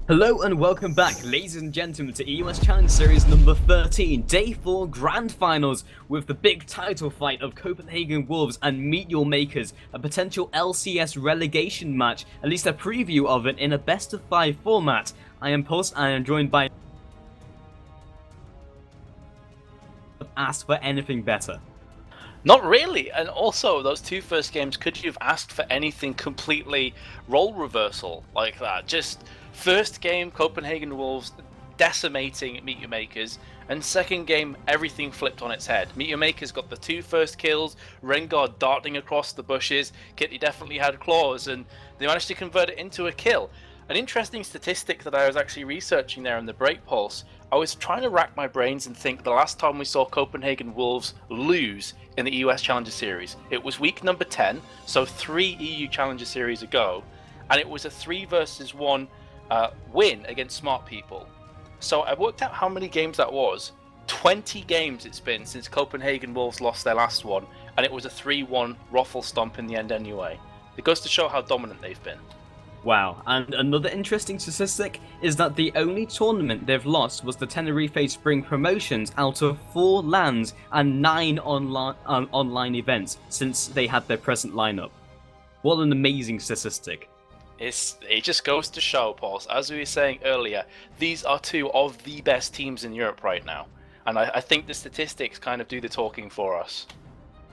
Hello and welcome back, ladies and gentlemen, to EUWChallenger Series number 13, Day 4 Grand Finals, with the big title fight of Copenhagen Wolves and Meet Your Makers, a potential LCS relegation match, at least a preview of it in a best-of-5 format. I am Pulse and I am joined by... Asked for anything better. Not really, and also those two first games, could you have asked for anything completely role reversal like that? Just first game, Copenhagen Wolves decimating Meet Your Makers, and second game, everything flipped on its head. Meet Your Makers got the two first kills, Rengar darting across the bushes, Kitty definitely had claws, and they managed to convert it into a kill. An interesting statistic that I was actually researching there in the break pulse, I was trying to rack my brains and think the last time we saw Copenhagen Wolves lose in the EUWChallenger Series. It was week number 10, so 3 EUWChallenger Series ago, and it was a 3 versus 1 win against Smart People. So I worked out how many games that was. 20 games it's been since Copenhagen Wolves lost their last one, and it was a 3-1 ruffle stomp in the end anyway. It goes to show how dominant they've been. Wow, and another interesting statistic is that the only tournament they've lost was the Tenerife Spring Promotions out of 4 LANs and 9 online events since they had their present lineup. What an amazing statistic. It just goes to show, Paul, as we were saying earlier, these are 2 of the best teams in Europe right now. And I think the statistics kind of do the talking for us.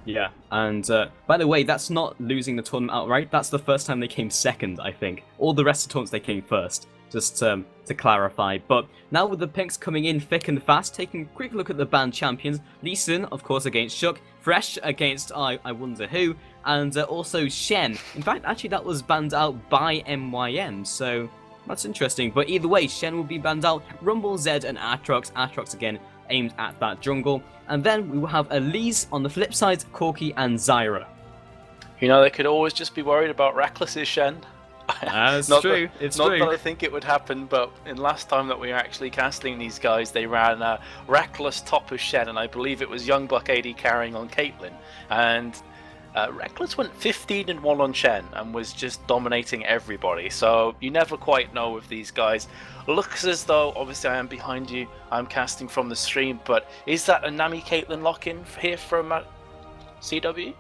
Yeah, and by the way, that's not losing the tournament outright. That's the first time they came second, I think. All the rest of the tournaments they came first, just to clarify. But now with the picks coming in thick and fast, taking a quick look at the banned champions. Lee Sin, of course, against Shook. Fresh against I wonder who. And also Shen. In fact, actually that was banned out by MYM, so that's interesting. But either way, Shen will be banned out. Rumble, Zed, and Aatrox. Aatrox again aimed at that jungle. And then we will have Elise on the flip side, Corki and Zyra. You know, they could always just be worried about Reckless's Shen. That's true. It's not true. that I think it would happen, but in last time that we were actually casting these guys, they ran Reckless top of Shen, and I believe it was Young Buck AD carrying on Caitlyn. And Reckless went 15-1 on Shen and was just dominating everybody. So you never quite know with these guys. Looks as though, obviously I am behind you, I'm casting from the stream, but is that a Nami Caitlyn lock-in here from CW?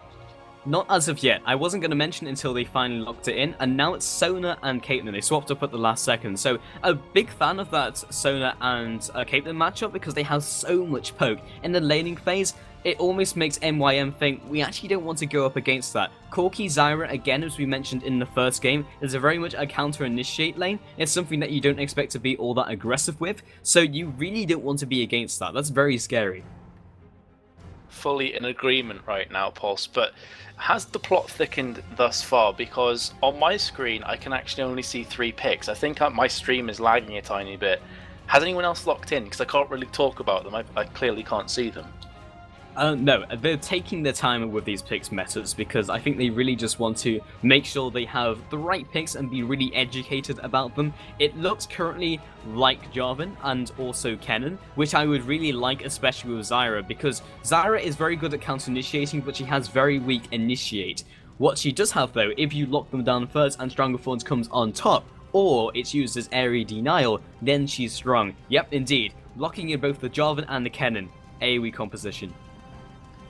Not as of yet. I wasn't going to mention it until they finally locked it in, and now it's Sona and Caitlyn. They swapped up at the last second, so a big fan of that Sona and Caitlyn matchup because they have so much poke. In the laning phase, it almost makes MYM think we actually don't want to go up against that. Corki Zyra, again, as we mentioned in the first game, is a very much a counter-initiate lane. It's something that you don't expect to be all that aggressive with, so you really don't want to be against that. That's very scary. Fully in agreement right now, Pulse, but has the plot thickened thus far? Because on my screen I can actually only see 3 picks. I think my stream is lagging a tiny bit. Has anyone else locked in? Because I can't really talk about them. I clearly can't see them. No, they're taking their time with these picks metas because I think they really just want to make sure they have the right picks and be really educated about them. It looks currently like Jarvan and also Kennen, which I would really like, especially with Zyra, because Zyra is very good at counter-initiating, but she has very weak initiate. What she does have though, if you lock them down first and Stronger Thorns comes on top, or it's used as area denial, then she's strong. Yep, indeed. Locking in both the Jarvan and the Kennen. AoE composition.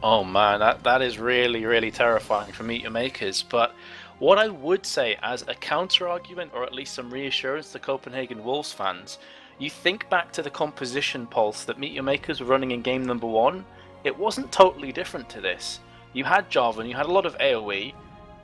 Oh man, that is really, really terrifying for Meet Your Makers. But what I would say as a counter-argument, or at least some reassurance to Copenhagen Wolves fans, you think back to the composition pulse that Meet Your Makers were running in game number 1, it wasn't totally different to this. You had Jarvan, you had a lot of AoE,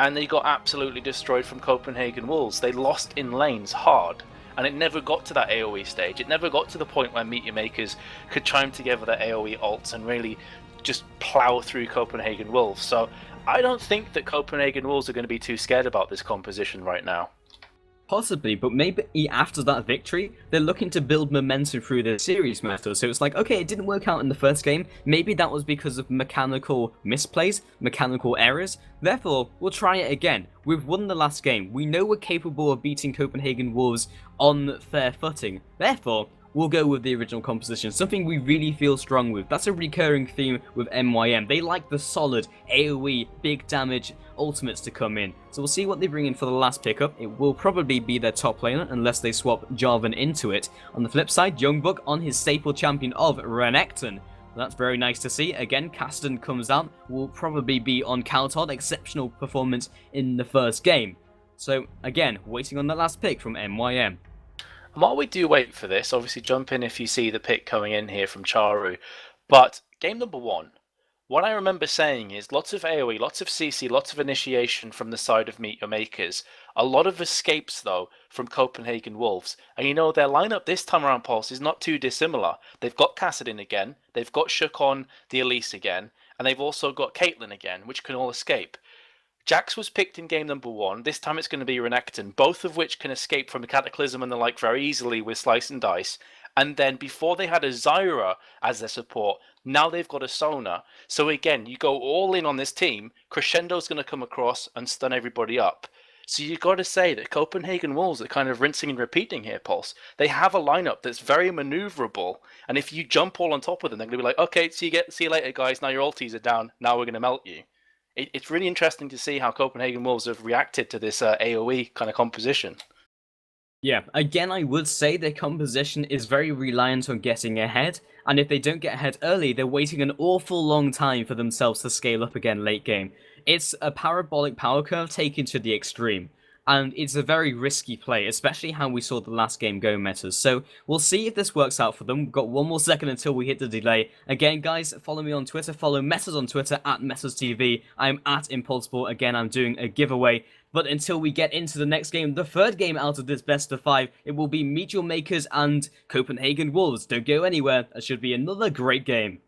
and they got absolutely destroyed from Copenhagen Wolves. They lost in lanes hard, and it never got to that AoE stage. It never got to the point where Meet Your Makers could chime together their AoE ults and really just plow through Copenhagen Wolves. So I don't think that Copenhagen Wolves are going to be too scared about this composition right now. Possibly, but maybe after that victory, they're looking to build momentum through the series meta. So it's like, okay, it didn't work out in the first game. Maybe that was because of mechanical misplays, mechanical errors. Therefore, we'll try it again. We've won the last game. We know we're capable of beating Copenhagen Wolves on fair footing. Therefore, we'll go with the original composition, something we really feel strong with. That's a recurring theme with MYM. They like the solid AoE, big damage ultimates to come in. So we'll see what they bring in for the last pickup. It will probably be their top laner unless they swap Jarvan into it. On the flip side, Youngbuck on his staple champion of Renekton. That's very nice to see. Again, Casten comes out, will probably be on Kaltod, exceptional performance in the first game. So again, waiting on the last pick from MYM. And while we do wait for this, obviously jump in if you see the pick coming in here from Charu. But game number 1, what I remember saying is lots of AoE, lots of CC, lots of initiation from the side of Meet Your Makers. A lot of escapes, though, from Copenhagen Wolves. And you know, their lineup this time around, Pulse, is not too dissimilar. They've got Kassadin again, they've got Shook on the Elise again, and they've also got Caitlyn again, which can all escape. Jax was picked in game number 1. This time it's going to be Renekton, both of which can escape from a Cataclysm and the like very easily with Slice and Dice. And then before they had a Zyra as their support, now they've got a Sona. So again, you go all in on this team, Crescendo's going to come across and stun everybody up. So you've got to say that Copenhagen Wolves are kind of rinsing and repeating here, Pulse. They have a lineup that's very maneuverable, and if you jump all on top of them, they're going to be like, okay, see you later, guys, now your ultis are down, now we're going to melt you. It's really interesting to see how Copenhagen Wolves have reacted to this AoE kind of composition. Yeah, again, I would say their composition is very reliant on getting ahead, and if they don't get ahead early, they're waiting an awful long time for themselves to scale up again late game. It's a parabolic power curve taken to the extreme, and it's a very risky play, especially how we saw the last game go metas. So we'll see if this works out for them. We've got one more second until we hit the delay. Again, guys, follow me on Twitter, follow Metas on Twitter, @MetasTV. I'm at Impulsable. Again, I'm doing a giveaway. But until we get into the next game, the third game out of this best of 5, it will be Meet Your Makers and Copenhagen Wolves. Don't go anywhere. It should be another great game.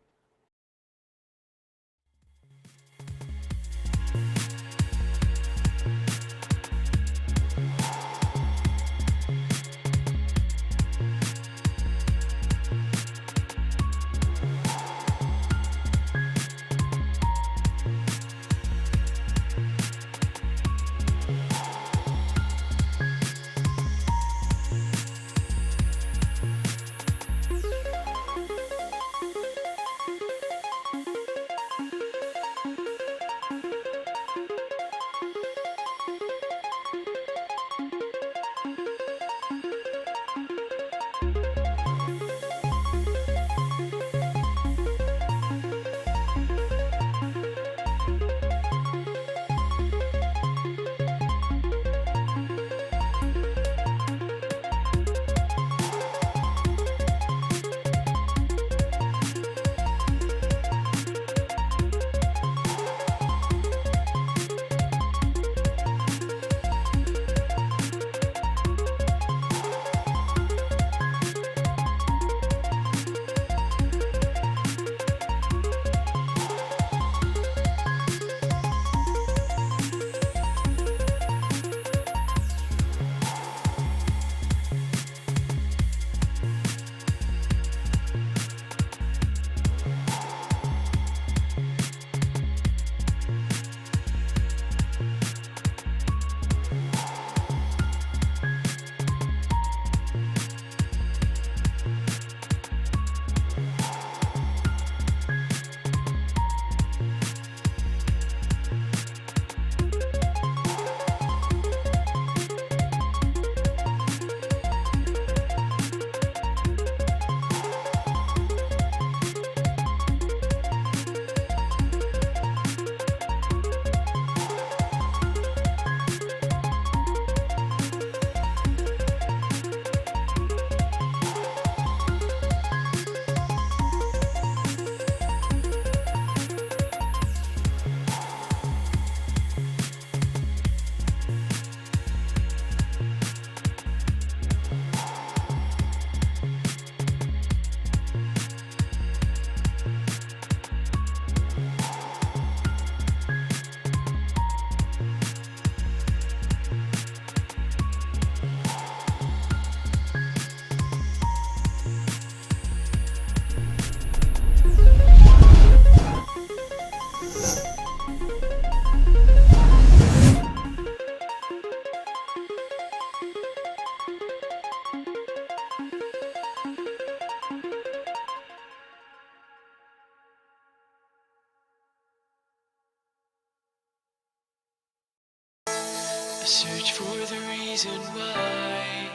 I search for the reason why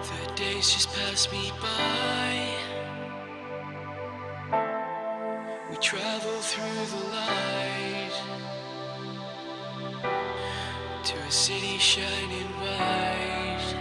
the days just pass me by. We travel through the light to a city shining white.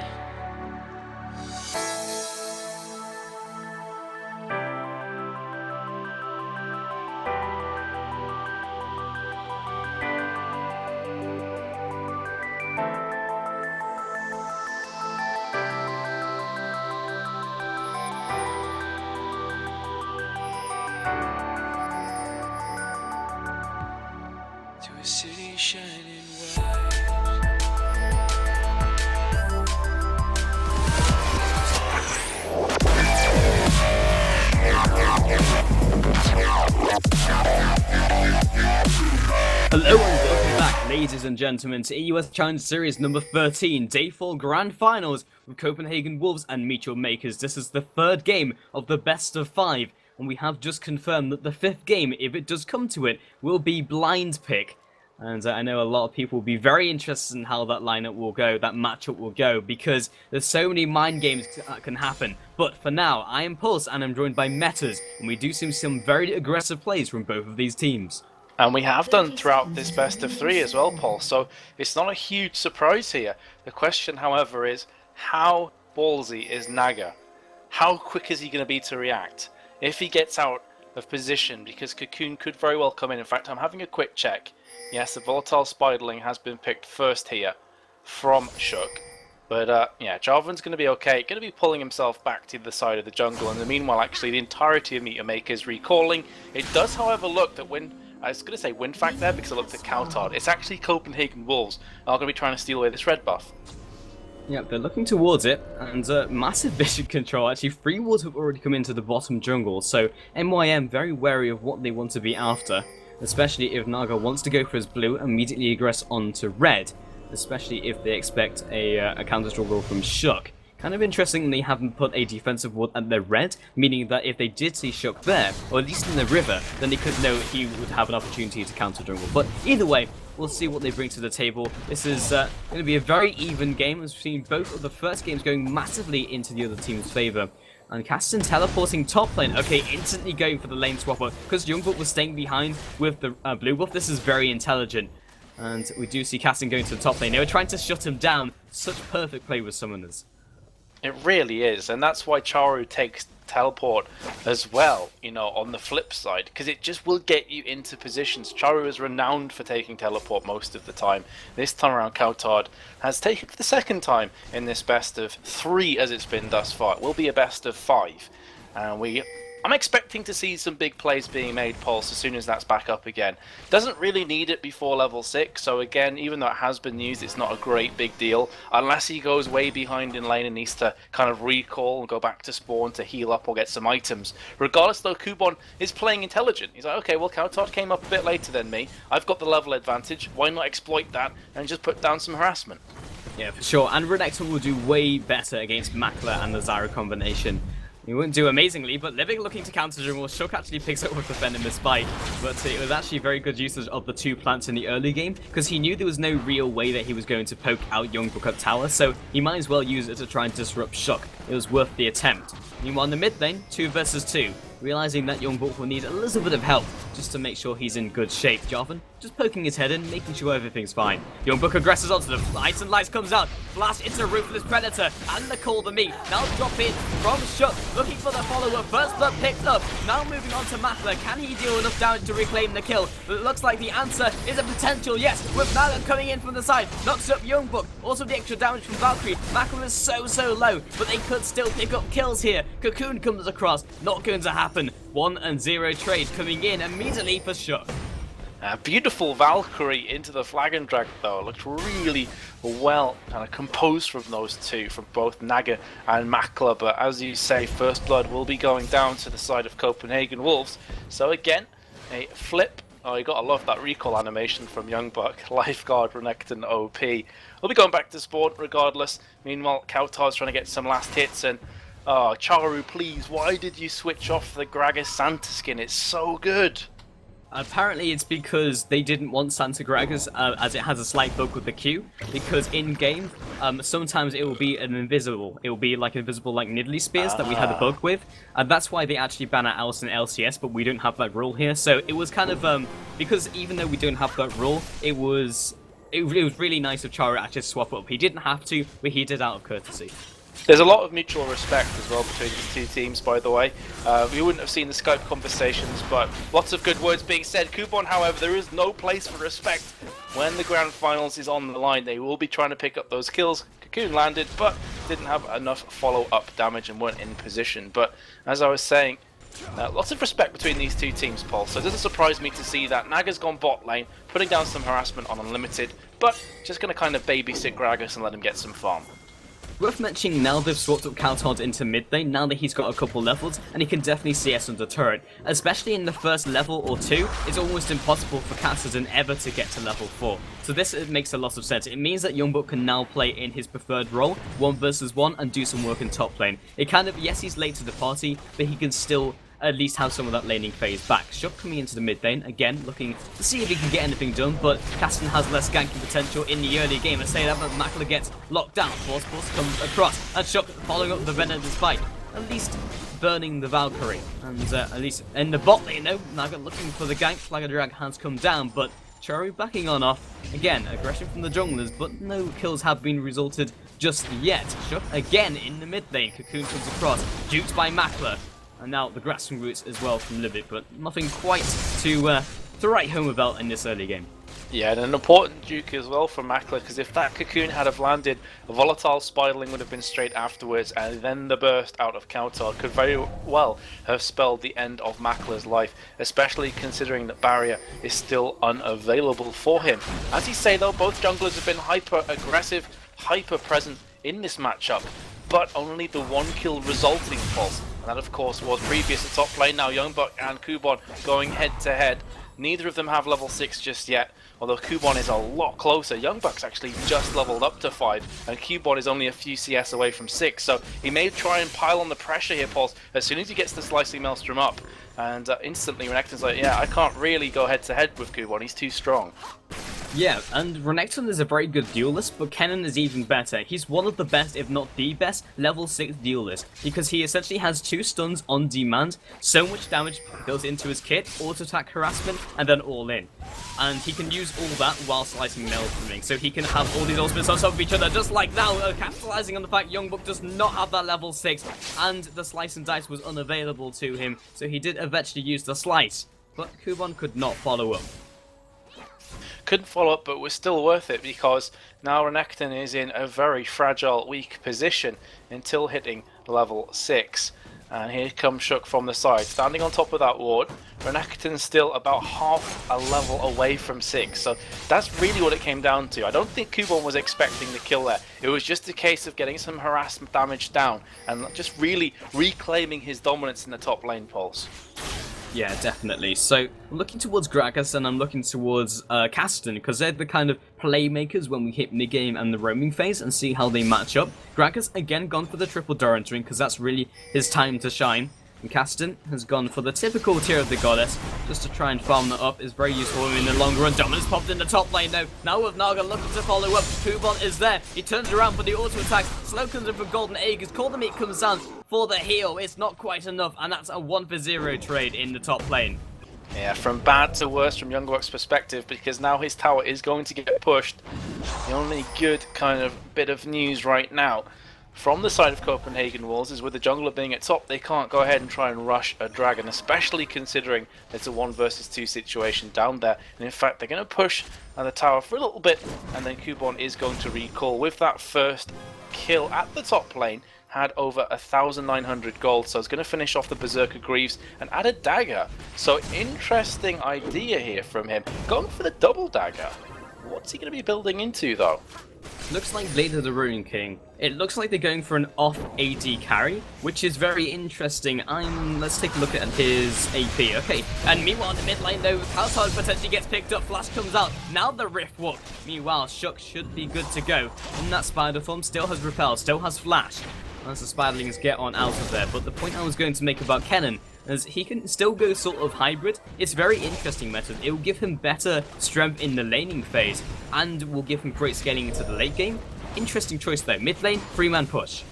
To a city shining white. Hello and welcome back, ladies and gentlemen, to EUWChallenger Series number 13, Day 4 Grand Finals with Copenhagen Wolves and Meet Your Makers. This is the third game of the best of 5, and we have just confirmed that the 5th game, if it does come to it, will be blind pick. And I know a lot of people will be very interested in how that lineup will go, that matchup will go, because there's so many mind games that can happen. But for now, I am Pulse and I'm joined by Metas, and we do see some very aggressive plays from both of these teams. And we have done throughout this best of 3 as well, Paul, so it's not a huge surprise here. The question, however, is how ballsy is Naga? How quick is he going to be to react? If he gets out of position, because Cocoon could very well come in. In fact, I'm having a quick check. Yes, the Volatile Spiderling has been picked first here from Shook. But yeah, Jarvan's going to be okay. Going to be pulling himself back to the side of the jungle. And the meanwhile, actually, the entirety of Meet Your Maker is recalling. It does, however, look that when... I was going to say WinFact there because I looked at Coutard. It's actually Copenhagen Wolves are going to be trying to steal away this red buff. Yeah, they're looking towards it, and massive vision control. Actually, 3 wards have already come into the bottom jungle, so MYM very wary of what they want to be after, especially if Naga wants to go for his blue and immediately aggress onto red, especially if they expect a counter struggle from Shook. Kind of interesting they haven't put a defensive ward at their red, meaning that if they did see Shook there, or at least in the river, then they could know he would have an opportunity to counter jungle. But either way, we'll see what they bring to the table. This is going to be a very even game, as we've seen both of the first games going massively into the other team's favour. And Caston teleporting top lane, okay, instantly going for the lane swapper, because Youngbook was staying behind with the blue buff. This is very intelligent. And we do see Caston going to the top lane. They were trying to shut him down. Such perfect play with summoners. It really is, and that's why Charu takes teleport as well, you know, on the flip side, because it just will get you into positions. Charu is renowned for taking teleport most of the time. This time around, Coutard has taken it for the second time in this best of 3 as it's been thus far. It will be a best of 5, and I'm expecting to see some big plays being made, Pulse, as soon as that's back up again. Doesn't really need it before level 6, so again, even though it has been used, it's not a great big deal. Unless he goes way behind in lane and needs to kind of recall and go back to spawn to heal up or get some items. Regardless, though, Kubon is playing intelligent. He's like, okay, well, Coutard came up a bit later than me. I've got the level advantage. Why not exploit that and just put down some harassment? Yeah, for sure. And Renekton will do way better against Makler and the Zyra combination. He wouldn't do amazingly, but Living looking to counter jungle. Shook actually picks up with the Venomous Bite, but it was actually very good usage of the 2 plants in the early game, because he knew there was no real way that he was going to poke out Youngbook up tower, so he might as well use it to try and disrupt Shook. It was worth the attempt. Meanwhile, in the mid lane, 2 versus 2. Realizing that Youngbook will need a little bit of help just to make sure he's in good shape. Jarvan just poking his head in, making sure everything's fine. Youngbook aggresses onto the lights and lights comes out. Blast into the Ruthless Predator and the Call the Meat. Now drop in from Shook, looking for the follow-up. First blood picked up. Now moving on to Makler. Can he deal enough damage to reclaim the kill? But it looks like the answer is a potential yes, with Naga coming in from the side. Knocks up Youngbook. Also the extra damage from Valkyrie. Makler is so low, but they could still pick up kills here. Cocoon comes across. Not going to happen. 1-0 trade coming in immediately for Shook. Beautiful Valkyrie into the Flag and Drag, though. Looks really well kind of composed from those two, from both Naga and Makler. But as you say, First Blood will be going down to the side of Copenhagen Wolves. So again, a flip. Oh, you gotta love that recall animation from Youngbuck. Lifeguard Renekton OP. We'll be going back to spawn regardless. Meanwhile, Kautar's trying to get some last hits, and oh, Charu, please, why did you switch off the Gragas Santa skin? It's so good. Apparently it's because they didn't want Santa Gragas, as it has a slight bug with the Q, because in-game, sometimes it will be it will be like invisible like Nidalee Spears that we had a bug with, and that's why they actually ban out Alice and LCS, but we don't have that rule here, so it was kind of, because even though we don't have that rule, it was really nice of Chara to actually swap up. He didn't have to, but he did out of courtesy. There's a lot of mutual respect as well between these two teams, by the way. We wouldn't have seen the Skype conversations, but lots of good words being said. Coupon, however, there is no place for respect when the grand finals is on the line. They will be trying to pick up those kills. Cocoon landed, but didn't have enough follow-up damage and weren't in position. But as I was saying, lots of respect between these two teams, Paul. So it doesn't surprise me to see that Naga's gone bot lane, putting down some harassment on Unlimited, but just going to kind of babysit Gragas and let him get some farm. Worth mentioning now they've swapped up Coutard into mid lane, now that he's got a couple levels, and he can definitely CS under turret. Especially in the first level or two, it's almost impossible for Cassidy ever to get to level 4. So this makes a lot of sense. It means that Youngbuck can now play in his preferred role, 1 versus 1, and do some work in top lane. It kind of, yes, he's late to the party, but he can still at least have some of that laning phase back. Shook coming into the mid lane, again, looking to see if he can get anything done, but Caston has less ganking potential in the early game. I say that, but Makler gets locked down. Force comes across, and Shook following up the Venom despite at least burning the Valkyrie. And at least in the bot lane, though, Naga looking for the gank. Flag of Drag has come down, but Charu backing on off. Again, aggression from the junglers, but no kills have been resulted just yet. Shook again in the mid lane. Cocoon comes across, duped by Makler. And now the grasping roots as well from Livid, but nothing quite to write home about in this early game. Yeah, and an important duke as well for Makler, because if that Cocoon had have landed, a volatile spiraling would have been straight afterwards, and then the burst out of Counter could very well have spelled the end of Makler's life, especially considering that Barrier is still unavailable for him. As you say though, both junglers have been hyper-aggressive, hyper-present in this matchup, but only the 1 kill resulting pulse. And that of course was previous to top lane. Now Youngbuck and Kubon going head to head. Neither of them have level 6 just yet, although Kubon is a lot closer. Youngbuck's actually just leveled up to 5, and Kubon is only a few CS away from 6, so he may try and pile on the pressure here, Pulse, as soon as he gets the Slicing Maelstrom up. And instantly Renekton's like, yeah, I can't really go head to head with Kubon, he's too strong. Yeah, and Renekton is a very good duelist, but Kennen is even better. He's one of the best, if not the best, level 6 duelist, because he essentially has 2 stuns on demand, so much damage goes into his kit, auto-attack harassment, and then all in. And he can use all that while slicing Maelstroming, so he can have all these ultimates on top of each other, just like now, capitalizing on the fact Youngbuck does not have that level 6, and the slice and dice was unavailable to him, so he did eventually use the slice, but Kubon could not follow up. Couldn't follow up, but was still worth it, because now Renekton is in a very fragile, weak position until hitting level 6. And here comes Shook from the side, standing on top of that ward. Renekton's still about half a level away from 6, so that's really what it came down to. I don't think Kubon was expecting the kill there. It was just a case of getting some harassment damage down and just really reclaiming his dominance in the top lane, Pulse. Yeah, definitely. So, I'm looking towards Gragas and I'm looking towards Caston, because they're the kind of playmakers when we hit mid-game and the roaming phase and see how they match up. Gragas, again, gone for the triple Doran ring, because that's really his time to shine. And Caston has gone for the typical tier of the goddess, just to try and farm that up. Is very useful in the long run. Dominance popped in the top lane though. Now with Naga looking to follow up. Kubon is there. He turns around for the auto attack. Slow comes in for Golden Aegis. Call the meat comes down for the heal. It's not quite enough, and that's a 1-for-0 trade in the top lane. Yeah, from bad to worse from Youngbuck's perspective, because now his tower is going to get pushed. The only good kind of bit of news right now from the side of Copenhagen Wolves is with the jungler being at top, they can't go ahead and try and rush a dragon, especially considering it's a 1 versus 2 situation down there. And in fact, they're going to push the tower for a little bit, and then Kubon is going to recall with that first kill at the top lane. Had over 1,900 gold, so it's going to finish off the Berserker Greaves and add a dagger. So interesting idea here from him, going for the double dagger. What's he going to be building into though? Looks like Blade of the Ruin King. It looks like they're going for an off AD carry, which is very interesting. Let's take a look at his AP. Okay, and meanwhile in the mid lane though, Coutard potentially gets picked up, Flash comes out, now the Rift Walk. Meanwhile, Shook should be good to go. And that Spider Form still has Repel, still has Flash. As the Spiderlings get on out of there. But the point I was going to make about Kennen as he can still go sort of hybrid. It's a very interesting method. It will give him better strength in the laning phase, and will give him great scaling into the late game. Interesting choice though. Mid lane, 3-man push.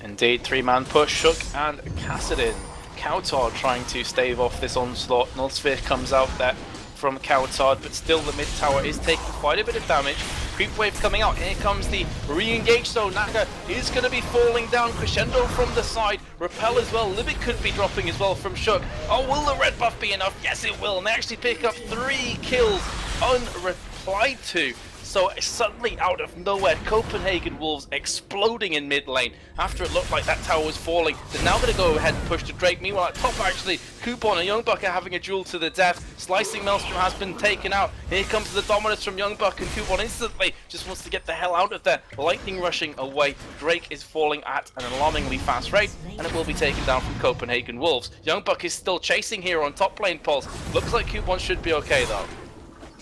Indeed, 3-man push, Shook and Kassadin. Kautar trying to stave off this onslaught. Nullsphere comes out there from Kautard, but still the mid tower is taking quite a bit of damage. Creep wave coming out. Here comes the re-engage zone. Naga is going to be falling down. Crescendo from the side. Repel as well. Limit could be dropping as well from Shook. Oh, will the red buff be enough? Yes, it will. And they actually pick up 3 kills unreplied to. So suddenly out of nowhere, Copenhagen Wolves exploding in mid lane after it looked like that tower was falling. They're now going to go ahead and push to Drake. Meanwhile at top actually, Coupon and Youngbuck are having a duel to the death. Slicing Maelstrom has been taken out. Here comes the dominance from Youngbuck, and Coupon instantly just wants to get the hell out of there. Lightning rushing away. Drake is falling at an alarmingly fast rate, and it will be taken down from Copenhagen Wolves. Youngbuck is still chasing here on top lane, Pulse. Looks like Coupon should be okay though.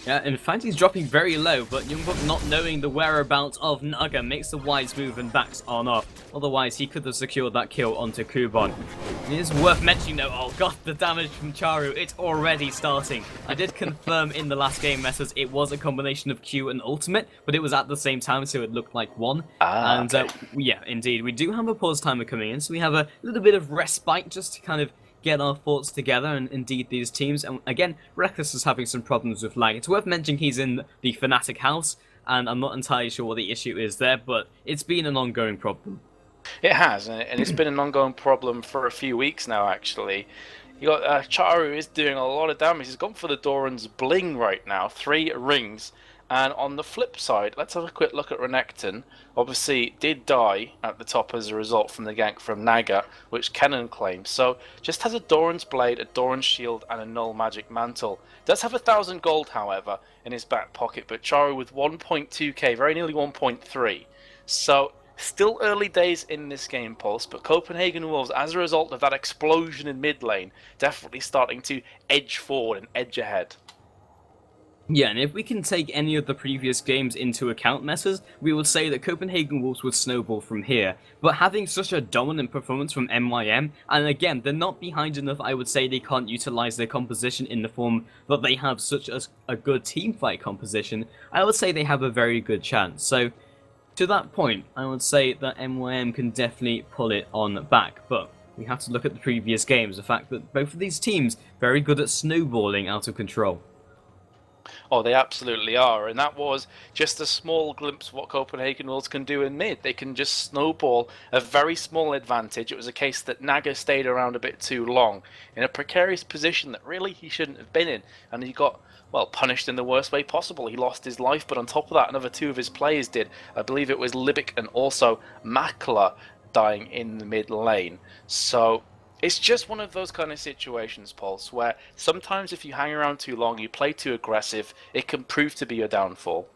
Yeah, in fact he's dropping very low, but Youngbuck not knowing the whereabouts of Naga makes the wise move and backs on off. Otherwise he could have secured that kill onto Kubon. It is worth mentioning though, oh god, the damage from Charu, it's already starting. I did confirm in the last game methods it was a combination of Q and ultimate, but it was at the same time, so it looked like one. Okay. Yeah, indeed, we do have a pause timer coming in, so we have a little bit of respite just to kind of get our thoughts together, and indeed these teams. And again, Reckless is having some problems with lag. It's worth mentioning he's in the Fnatic house, and I'm not entirely sure what the issue is there, but it's been an ongoing problem. It has, and it's been an ongoing problem for a few weeks now, actually. You got Charu is doing a lot of damage. He's gone for the Doran's Bling right now, 3 rings. And on the flip side, let's have a quick look at Renekton. Obviously, did die at the top as a result from the gank from Naga, which Kennen claims. So, just has a Doran's Blade, a Doran's Shield, and a Null Magic Mantle. Does have 1,000 gold, however, in his back pocket, but Charu with 1.2k, very nearly 1.3. So, still early days in this game, Pulse, but Copenhagen Wolves, as a result of that explosion in mid lane, definitely starting to edge forward and edge ahead. Yeah, and if we can take any of the previous games into account, Messers, we would say that Copenhagen Wolves would snowball from here. But having such a dominant performance from MYM, and again, they're not behind enough, I would say they can't utilize their composition in the form that they have such a good teamfight composition, I would say they have a very good chance. So, to that point, I would say that MYM can definitely pull it on back, but we have to look at the previous games, the fact that both of these teams very good at snowballing out of control. Oh, they absolutely are, and that was just a small glimpse of what Copenhagen Wolves can do in mid. They can just snowball a very small advantage. It was a case that Naga stayed around a bit too long in a precarious position that really he shouldn't have been in, and he got, well, punished in the worst way possible. He lost his life, but on top of that, another 2 of his players did. I believe it was Libic and also Makler dying in the mid lane. So it's just one of those kind of situations, Pulse, where sometimes if you hang around too long, you play too aggressive, it can prove to be your downfall.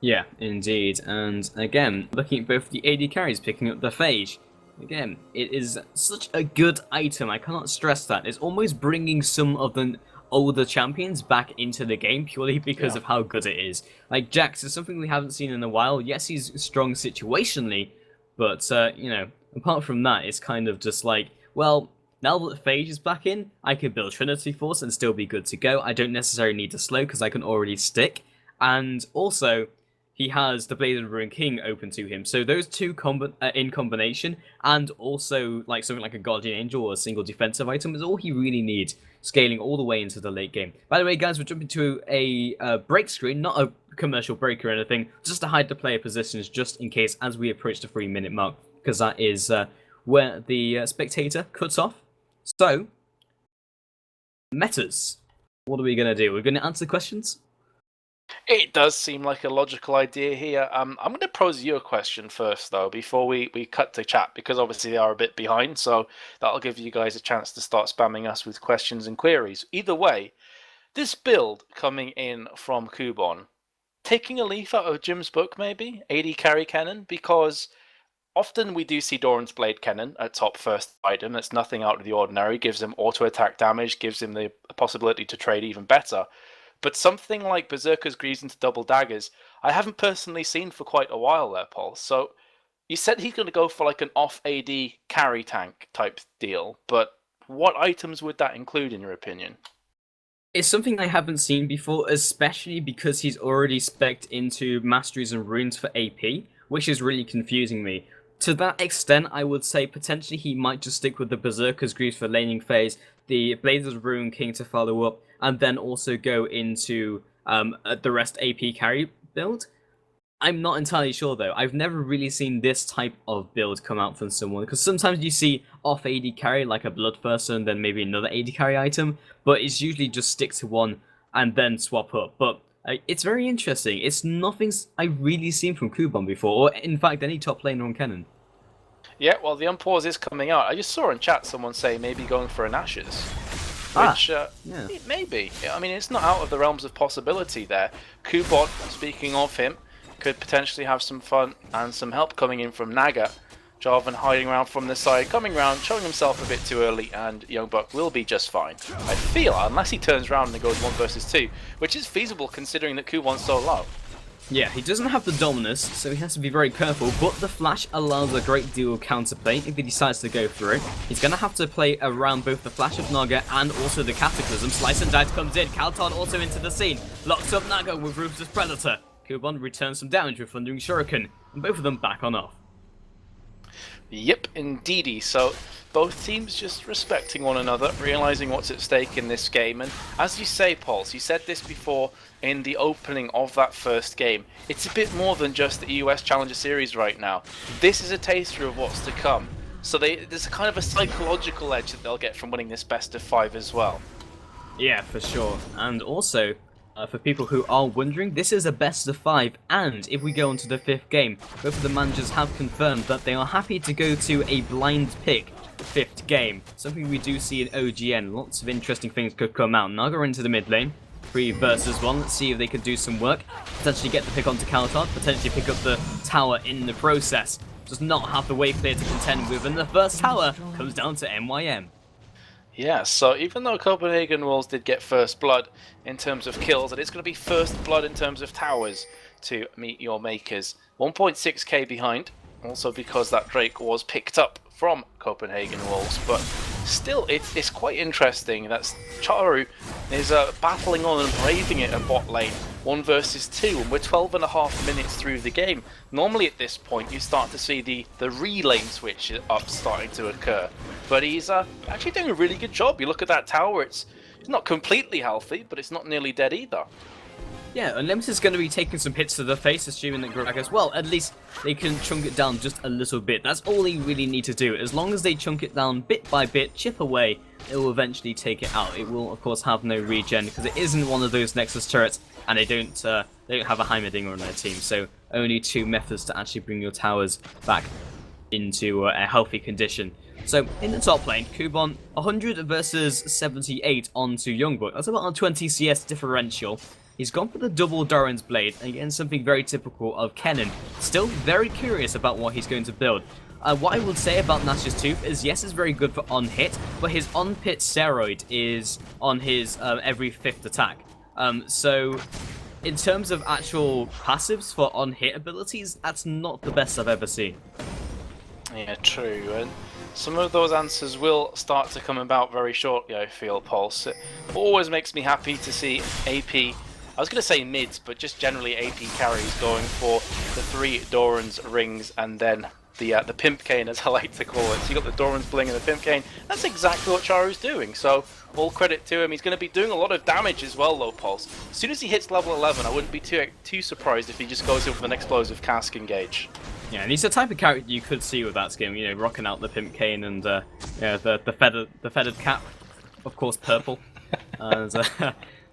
Yeah, indeed. And again, looking at both the AD carries picking up the Phage, again, it is such a good item, I cannot stress that. It's almost bringing some of the older champions back into the game purely because of how good it is. Like, Jax is something we haven't seen in a while. Yes, he's strong situationally, but, you know, apart from that, it's kind of just like, well, now that Phage is back in, I can build Trinity Force and still be good to go. I don't necessarily need to slow because I can already stick. And also, he has the Blade of the Ruin King open to him. So those two in combination, and also like something like a Guardian Angel or a single defensive item, is all he really needs, scaling all the way into the late game. By the way, guys, we're jumping to a break screen, not a commercial break or anything, just to hide the player positions just in case as we approach the 3-minute mark, because that is where the spectator cuts off. So, metas. What are we going to do? We're going to answer questions? It does seem like a logical idea here. I'm going to pose you a question first, though, before we cut to chat, because obviously they are a bit behind, so that'll give you guys a chance to start spamming us with questions and queries. Either way, this build coming in from Kubon, taking a leaf out of Jim's book, maybe? AD carry Kennen, because often we do see Doran's Blade Kennen at top first item. That's nothing out of the ordinary. Gives him auto-attack damage, gives him the possibility to trade even better. But something like Berserker's Greaves into double daggers, I haven't personally seen for quite a while there, Paul. So you said he's going to go for like an off-AD carry tank type deal, but what items would that include, in your opinion? It's something I haven't seen before, especially because he's already spec'd into Masteries and Runes for AP, which is really confusing me. To that extent, I would say potentially he might just stick with the Berserker's Greaves for laning phase, the Blazes of Rune King to follow up, and then also go into the rest AP carry build. I'm not entirely sure though. I've never really seen this type of build come out from someone, because sometimes you see off AD carry like a Bloodthirster and then maybe another AD carry item, but it's usually just stick to one and then swap up. But it's very interesting. It's nothing I've really seen from Kuban before, or in fact any top laner on Kennen. Yeah, well, the unpause is coming out. I just saw in chat someone say maybe going for an Ashes. Which, yeah. Maybe. I mean, it's not out of the realms of possibility there. Kubot, speaking of him, could potentially have some fun and some help coming in from Naga. Jarvan hiding around from the side, coming around, showing himself a bit too early, and Youngbuck will be just fine. I feel, unless he turns around and goes 1 versus 2, which is feasible considering that Kubon's so low. Yeah, he doesn't have the Dominus, so he has to be very careful, but the Flash allows a great deal of counterplay if he decides to go for it. He's going to have to play around both the Flash of Naga and also the Cataclysm. Slice and Dice comes in, Kalton also into the scene, locks up Naga with Ruthless Predator. Kuban returns some damage with Thundering Shuriken, and both of them back on off. Yep, indeedy. So both teams just respecting one another, realizing what's at stake in this game. And as you say, Pauls, you said this before in the opening of that first game. It's a bit more than just the EUWChallenger series right now. This is a taster of what's to come. So there's a kind of a psychological edge that they'll get from winning this best of 5 as well. Yeah, for sure. And also, for people who are wondering, this is a best of 5, and if we go on to the 5th game, both of the managers have confirmed that they are happy to go to a blind pick 5th game. Something we do see in OGN. Lots of interesting things could come out. Naga into the mid lane, 3 versus 1. Let's see if they could do some work. Potentially get the pick onto Kaltard, potentially pick up the tower in the process. Does not have the wave clear to contend with, and the first tower comes down to MYM. Yeah, so even though Copenhagen Wolves did get first blood in terms of kills, it is going to be first blood in terms of towers to meet your makers. 1.6k behind, also because that Drake was picked up from Copenhagen Wolves, but still it's quite interesting that Charu is battling on and braving it at bot lane. 1 versus 2, and we're 12.5 minutes through the game. Normally at this point you start to see the relane switch up starting to occur, but he's actually doing a really good job. You look at that tower, it's not completely healthy, but it's not nearly dead either. Yeah, Unlimited's going to be taking some hits to the face, assuming that Gragas, well, at least they can chunk it down just a little bit. That's all they really need to do. As long as they chunk it down bit by bit, chip away, it will eventually take it out. It will, of course, have no regen, because it isn't one of those Nexus turrets, and they don't have a Heimerdinger on their team, so only 2 methods to actually bring your towers back into a healthy condition. So, in the top lane, Kuban, 100 versus 78 onto Youngbuck. That's about a 20 CS differential. He's gone for the double Doran's Blade, again something very typical of Kennen. Still very curious about what he's going to build. What I would say about Nash's Tooth is, yes, it's very good for on-hit, but his on-pit steroid is on his every 5th attack. So, in terms of actual passives for on-hit abilities, that's not the best I've ever seen. Yeah, true, and some of those answers will start to come about very shortly, I feel, Pulse. It always makes me happy to see AP, I was going to say mids, but just generally AP carries going for the 3 Doran's rings and then the Pimp Cane, as I like to call it. So you got the Doran's Bling and the Pimp Cane. That's exactly what Charu's doing, so all credit to him. He's going to be doing a lot of damage as well, though, Pulse. As soon as he hits level 11, I wouldn't be too surprised if he just goes in with an explosive cask engage. Yeah, and he's the type of character you could see with that skin, you know, rocking out the Pimp Cane and yeah, the feathered cap, of course, purple. And,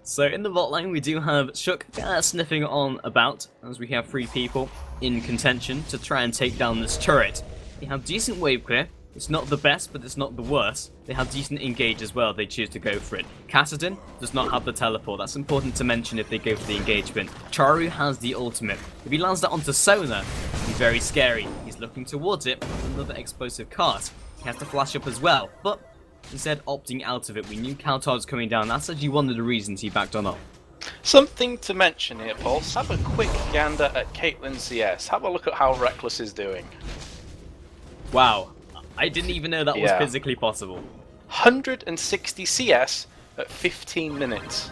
so in the bot lane, we do have Shook sniffing on about, as we have 3 people in contention to try and take down this turret. They have decent wave clear. It's not the best, but it's not the worst. They have decent engage as well. They choose to go for it. Kassadin does not have the teleport. That's important to mention if they go for the engagement. Charu has the ultimate. If he lands that onto Sona, he's very scary. He's looking towards it with another explosive cast. He has to flash up as well, but instead opting out of it. We knew Kaltard's coming down. That's actually one of the reasons he backed on up. Something to mention here, Pulse. Have a quick gander at Caitlyn CS. Have a look at how Reckless is doing. Wow. I didn't even know that was physically possible. 160 CS at 15 minutes.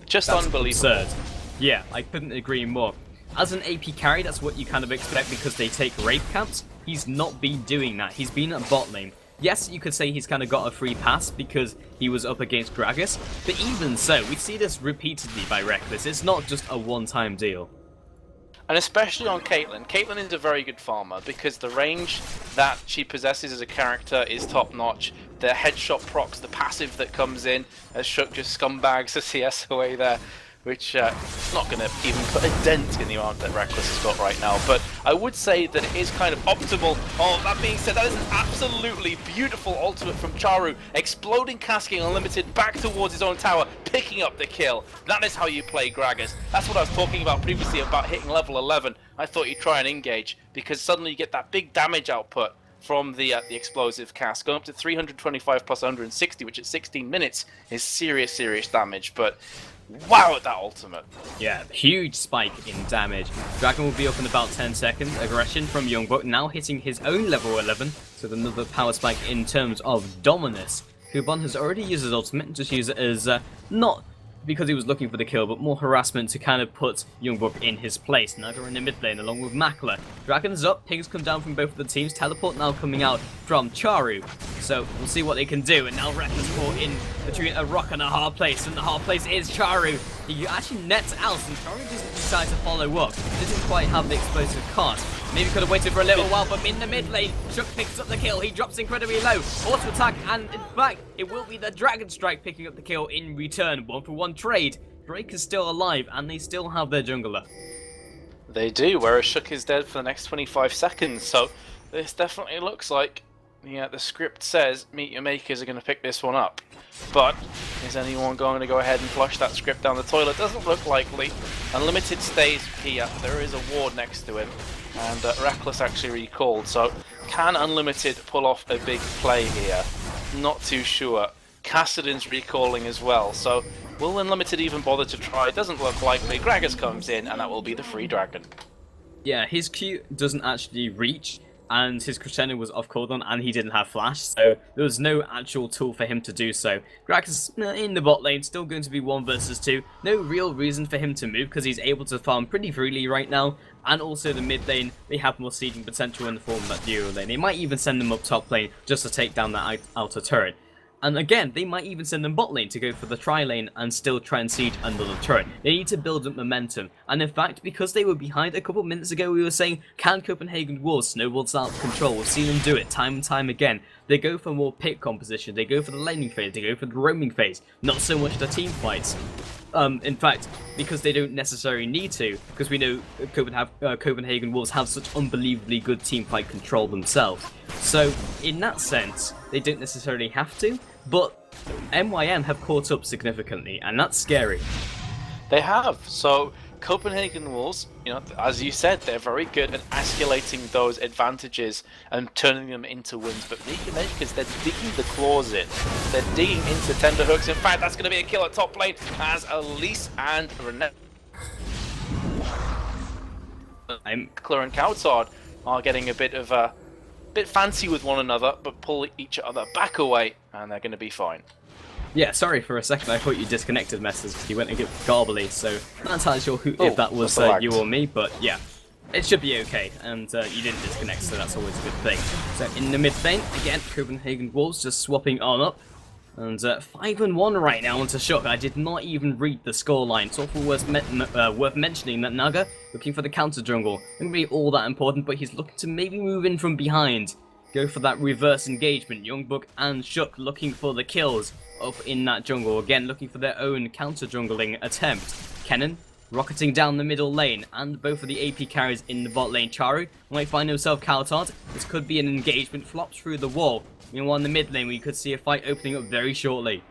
Just That's unbelievable. absurd. Yeah, I couldn't agree more. As an AP carry, that's what you kind of expect because they take rape camps. He's not been doing that. He's been at bot lane. Yes, you could say he's kind of got a free pass because he was up against Gragas, but even so, we see this repeatedly by Reckless. It's not just a one-time deal. And especially on Caitlyn. Caitlyn is a very good farmer because the range that she possesses as a character is top-notch. The headshot procs, the passive that comes in, as Shook just scumbags the CS away there, which is not going to even put a dent in the amount that Reckless has got right now. But I would say that it is kind of optimal. Oh, that being said, that is an absolutely beautiful ultimate from Charu. Exploding Casking Unlimited back towards his own tower, picking up the kill. That is how you play Gragas. That's what I was talking about previously about hitting level 11. I thought you'd try and engage, because suddenly you get that big damage output from the explosive cast, going up to 325 plus 160, which at 16 minutes is serious damage. But wow, at that ultimate. Yeah, huge spike in damage. Dragon will be up in about 10 seconds. Aggression from Youngbuck now hitting his own level 11, so another power spike in terms of Dominus. Kuban has already used his ultimate, just use it as not because he was looking for the kill, but more harassment to kind of put Youngbuck in his place. Naga in the mid lane along with Makler. Dragon's up, pings come down from both of the teams. Teleport now coming out from Charu. So we'll see what they can do. And now Reckless caught in between a rock and a hard place, and the hard place is Charu. He actually nets out, and Charu doesn't decide to follow up. Doesn't quite have the explosive cast. Maybe could have waited for a little while, but in the mid lane, Shook picks up the kill. He drops incredibly low. Auto attack, and in fact, it will be the Dragon Strike picking up the kill in return. 1-for-1 trade. Drake is still alive, and they still have their jungler. They do, whereas Shook is dead for the next 25 seconds. So this definitely looks like the script says Meet Your Makers are going to pick this one up. But is anyone going to go ahead and flush that script down the toilet? Doesn't look likely. Unlimited stays here. There is a ward next to him. And Reckless actually recalled. So can Unlimited pull off a big play here? Not too sure. Kassadin's recalling as well. So will Unlimited even bother to try? Doesn't look likely. Gragas comes in, and that will be the free dragon. Yeah, his Q doesn't actually reach, and his crescendo was off cooldown, and he didn't have flash, so there was no actual tool for him to do so. Gragas in the bot lane, still going to be 1 versus 2. No real reason for him to move, because he's able to farm pretty freely right now. And also the mid lane, they have more seeding potential in the form of that duo lane. They might even send them up top lane just to take down that outer turret. And again, they might even send them bot lane to go for the tri lane and still try and siege under the turret. They need to build up momentum. And in fact, because they were behind a couple minutes ago, we were saying, can Copenhagen Wolves snowball this out of control? We've seen them do it time and time again. They go for more pick composition, they go for the laning phase, they go for the roaming phase, not so much the team fights. In fact, because they don't necessarily need to, because we know Copenhagen Wolves have such unbelievably good team fight control themselves. So, in that sense, they don't necessarily have to, but MYM have caught up significantly, and that's scary. They have. So Copenhagen Wolves, as you said, they're very good at escalating those advantages and turning them into wins. But Makers, they're digging the claws in. They're digging into tender hooks. In fact, that's going to be a kill at top lane as Elise and Renette. Makler and Kautsard are getting a bit fancy with one another, but pull each other back away, and they're going to be fine. Yeah, sorry for a second, I thought you disconnected messages because you went a bit garbly, so I'm not entirely sure if that was you or me, but yeah, it should be okay, and you didn't disconnect, so that's always a good thing. So in the mid lane, again, Copenhagen Wolves just swapping on up, and 5-1 right now onto Shook. I did not even read the scoreline. It's also worth mentioning that Naga, looking for the counter jungle, not really all that important, but he's looking to maybe move in from behind. Go for that reverse engagement. Youngbuck and Shook looking for the kills up in that jungle. Again, looking for their own counter-jungling attempt. Kennen rocketing down the middle lane, and both of the AP carries in the bot lane. Charu might find himself Kautsard. This could be an engagement, flops through the wall. Meanwhile, in the mid lane, we could see a fight opening up very shortly.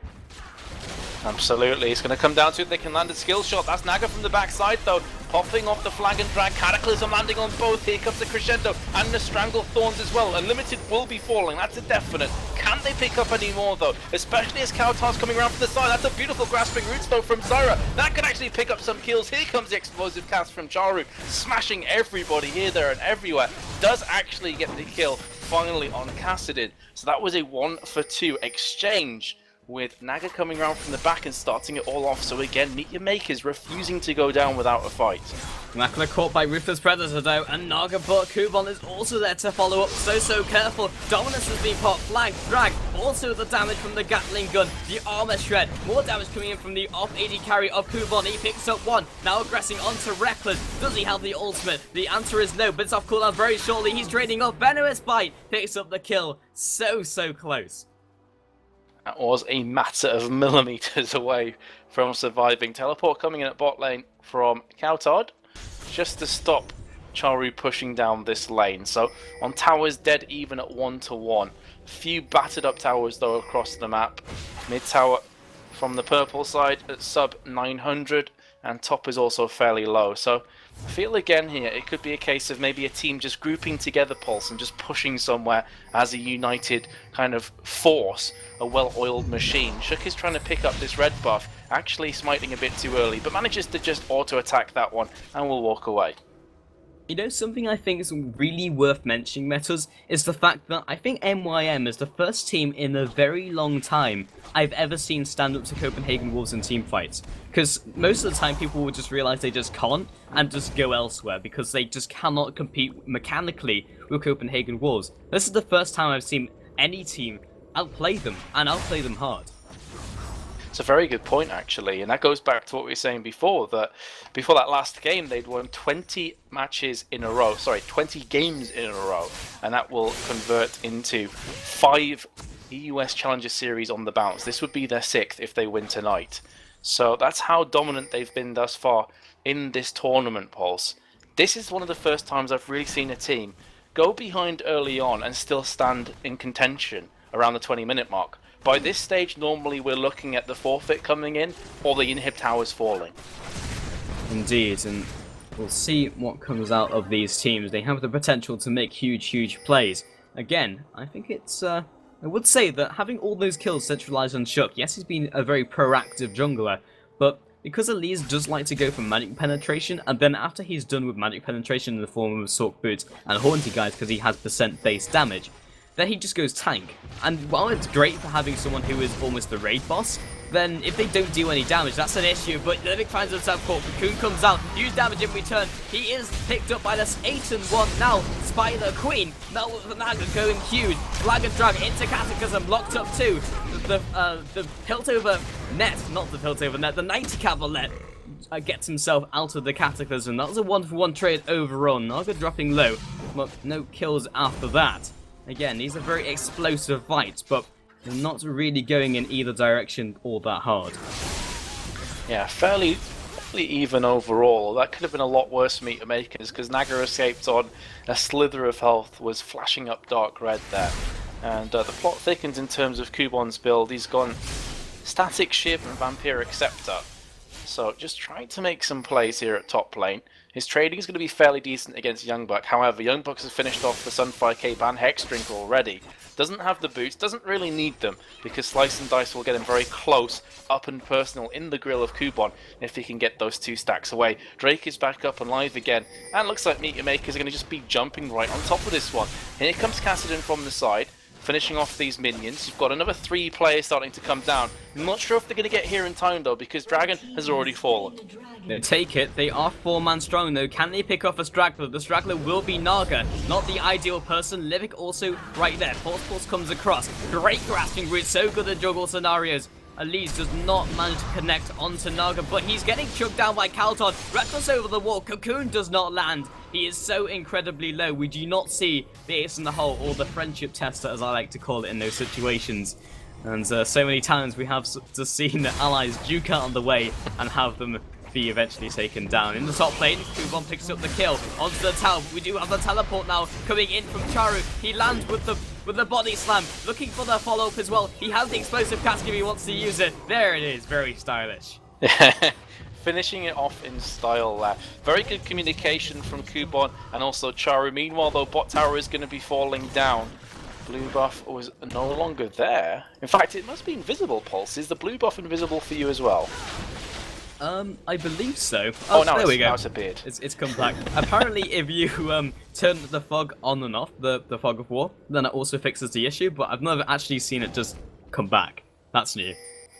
Absolutely, it's going to come down to it. They can land a skill shot. That's Naga from the backside, though. Popping off the flag and drag. Cataclysm landing on both. Here comes the crescendo and the strangle thorns as well. Unlimited will be falling. That's a definite. Can they pick up any more though? Especially as Kautar's coming around from the side. That's a beautiful grasping roots though from Zyra. That could actually pick up some kills. Here comes the explosive cast from Charu, smashing everybody here, there, and everywhere. Does actually get the kill finally on Kassadin. So that was a 1-for-2 exchange, with Naga coming around from the back and starting it all off. So again, Meet Your Makers refusing to go down without a fight. Nakla caught by Ruthless Predator though, and Naga, but Kubon is also there to follow up. So careful. Dominus has been popped, flagged, dragged. Also the damage from the Gatling gun, the armor shred. More damage coming in from the off AD carry of Kubon. He picks up one. Now aggressing onto Reckless. Does he have the ultimate? The answer is no, but it's off cooldown very shortly. He's trading off. Venomous Bite picks up the kill. So close. That was a matter of millimeters away from surviving. Teleport coming in at bot lane from Kautard, just to stop Charu pushing down this lane. So on towers, dead even at 1-to-1. A few battered up towers though across the map. Mid tower from the purple side at sub 900, and top is also fairly low. So I feel again here it could be a case of maybe a team just grouping together, Pulse, and just pushing somewhere as a united kind of force, a well-oiled machine. Shook is trying to pick up this red buff, actually smiting a bit too early, but manages to just auto-attack that one and will walk away. You know, something I think is really worth mentioning, Metas, is the fact that I think MYM is the first team in a very long time I've ever seen stand up to Copenhagen Wolves in team fights. Because most of the time people will just realize they just can't and just go elsewhere because they just cannot compete mechanically with Copenhagen Wolves. This is the first time I've seen any team outplay them, and outplay them hard. It's a very good point, actually, and that goes back to what we were saying before, that before that last game they'd won 20 matches in a row, sorry, 20 games in a row, and that will convert into 5 EUWChallenger series on the bounce. This would be their 6th if they win tonight. So that's how dominant they've been thus far in this tournament, Pulse. This is one of the first times I've really seen a team go behind early on and still stand in contention around the 20-minute mark. By this stage, normally we're looking at the forfeit coming in or the inhib towers falling. Indeed, and we'll see what comes out of these teams. They have the potential to make huge plays. Again, I think it's, I would say that having all those kills centralized on Shook, yes, he's been a very proactive jungler, but because Elise does like to go for magic penetration, and then after he's done with magic penetration in the form of Sork Boots and Haunty Guys because he has percent base damage, then he just goes tank. And while it's great for having someone who is almost the raid boss, then if they don't do any damage, that's an issue. But Livik finds himself caught. Cocoon comes out, huge damage in return. He is picked up by this 8-1 now. Spider Queen, now with the Naga going huge. Flag and drag into Cataclysm, locked up too. The Piltover net, not the Piltover net, the 90 Cavalry net gets himself out of the Cataclysm. That was a 1-for-1 trade overall. Naga dropping low, but no kills after that. Again, these are very explosive fights, but they're not really going in either direction all that hard. Yeah, fairly even overall. That could have been a lot worse for Meet Your Makers, because Naga escaped on a slither of health, was flashing up dark red there. And the plot thickens in terms of Kubon's build. He's gone Static Shiv and Vampiric Scepter. So just trying to make some plays here at top lane. His trading is going to be fairly decent against Youngbuck. However, Youngbuck has finished off the Sunfire Cape and Hex Drink already. Doesn't have the boots, doesn't really need them, because Slice and Dice will get him very close, up and personal in the grill of Kubon if he can get those 2 stacks away. Drake is back up and live again, and looks like Meet Your Makers are going to just be jumping right on top of this one. Here comes Kassadin from the side, finishing off these minions. You've got another 3 players starting to come down. I'm not sure if they're going to get here in time though, because Dragon has already fallen. They take it. They are 4-man strong though. Can they pick off a straggler? The straggler will be Naga. Not the ideal person. Livik also right there. Pulse comes across. Great grasping route. So good at juggle scenarios. Elise does not manage to connect onto Naga, but he's getting chucked down by Kalton. Reckless over the wall. Cocoon does not land. He is so incredibly low. We do not see the ace in the hole, or the friendship tester, as I like to call it in those situations. And so many times we have just seen the allies duke out on the way and have them be eventually taken down. In the top lane, Kubon picks up the kill onto the tower. We do have the teleport now coming in from Charu. He lands with the body slam, looking for the follow-up as well. He has the explosive cast if he wants to use it. There it is, very stylish. Finishing it off in style there. Very good communication from Kubon and also Charu. Meanwhile though, bot tower is going to be falling down. Blue buff was no longer there. In fact, it must be invisible, Pulse. Is the blue buff invisible for you as well? I believe so. Oh, now there we go. Now it's appeared. It's come back. Apparently, if you turn the fog on and off, the fog of war, then it also fixes the issue. But I've never actually seen it just come back. That's new.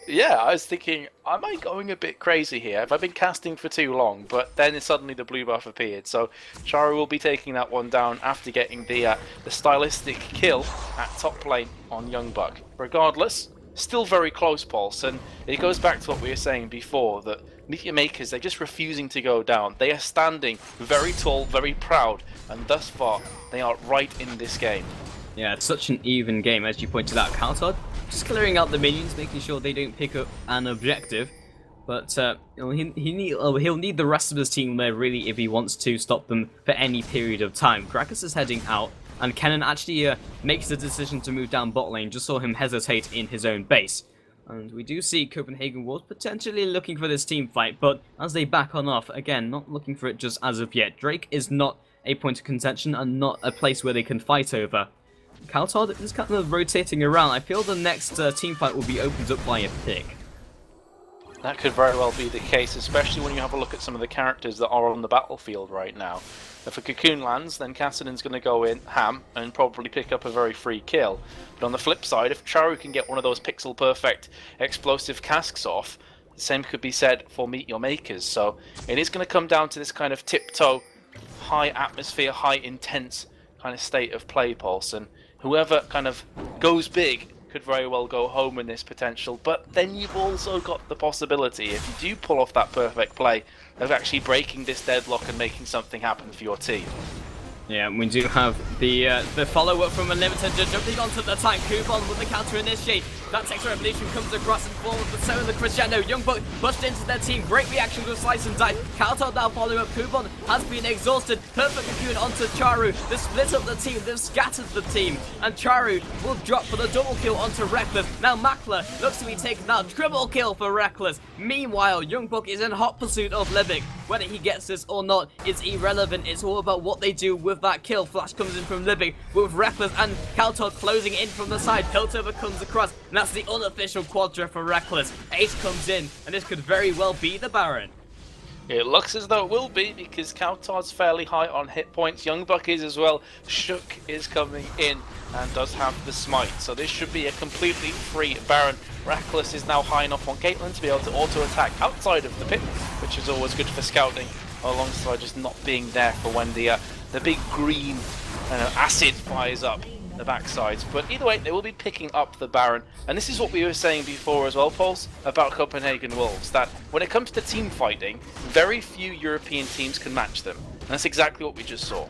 Yeah, I was thinking, am I going a bit crazy here? Have I been casting for too long? But then suddenly the blue buff appeared. So Charu will be taking that one down after getting the stylistic kill at top lane on Young Buck. Regardless, still very close, Pulse, and it goes back to what we were saying before, that Meteor Makers, they're just refusing to go down. They are standing very tall, very proud, and thus far, they are right in this game. Yeah, it's such an even game, as you pointed out. Kaltod just clearing out the minions, making sure they don't pick up an objective. But he'll need the rest of his team there, really, if he wants to stop them for any period of time. Gragas is heading out, and Kennen actually makes the decision to move down bot lane. Just saw him hesitate in his own base. And we do see Copenhagen Wolves potentially looking for this team fight, but as they back on off, again, not looking for it just as of yet. Drake is not a point of contention and not a place where they can fight over. Kaltod is kind of rotating around. I feel the next team fight will be opened up by a pick. That could very well be the case, especially when you have a look at some of the characters that are on the battlefield right now. If a Cocoon lands, then Kassadin's going to go in ham and probably pick up a very free kill. But on the flip side, if Charu can get one of those pixel perfect explosive casks off, the same could be said for Meet Your Makers. So it is going to come down to this kind of tiptoe, high atmosphere, high intense kind of state of play, Pulse, and whoever kind of goes big could very well go home in this potential. But then you've also got the possibility, if you do pull off that perfect play, of actually breaking this deadlock and making something happen for your team. Yeah, we do have the follow-up from Unlimited just jumping onto the tank. Coupon with the counter-initiate. That Texas Revolution comes across and forward, but so in the Cristiano. Young Buck pushed into their team. Great reaction with Slice and Dice. Kaltod now following up. Coupon has been exhausted. Perfect Cocoon onto Charu. They've split up the team. They've scattered the team. And Charu will drop for the double kill onto Reckless. Now Makler looks to be taken out. Triple kill for Reckless. Meanwhile, Young Buck is in hot pursuit of Libic. Whether he gets this or not is irrelevant. It's all about what they do with that kill. Flash comes in from Libic with Reckless and Kaltod closing in from the side. Piltover comes across, and that's the unofficial quadra for Reckless. Ace comes in, and this could very well be the Baron. It looks as though it will be, because Kaltod's fairly high on hit points. Young Buck is as well. Shook is coming in and does have the smite, so this should be a completely free Baron. Reckless is now high enough on Caitlyn to be able to auto-attack outside of the pit, which is always good for scouting, alongside just not being there for when the big green acid fires up the backsides. But either way, they will be picking up the Baron, and this is what we were saying before as well, Pulse, about Copenhagen Wolves, that when it comes to team fighting, very few European teams can match them, and that's exactly what we just saw.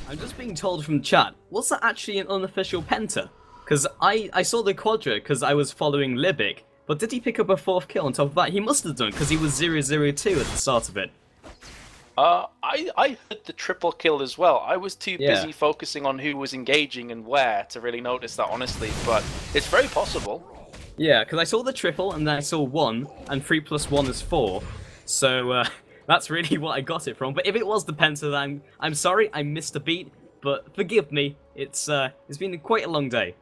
I'm just being told from chat, was that actually an unofficial penta? Because I saw the quadra because I was following Libic, but did he pick up a 4th kill on top of that? He must have done, because he was 0-0-2 at the start of it. I heard the triple kill as well. I was too busy focusing on who was engaging and where to really notice that, honestly, but it's very possible. Yeah, because I saw the triple, and then I saw 1, and 3 + 1 is 4, so that's really what I got it from. But if it was the penta, then I'm sorry, I missed a beat, but forgive me, it's been quite a long day.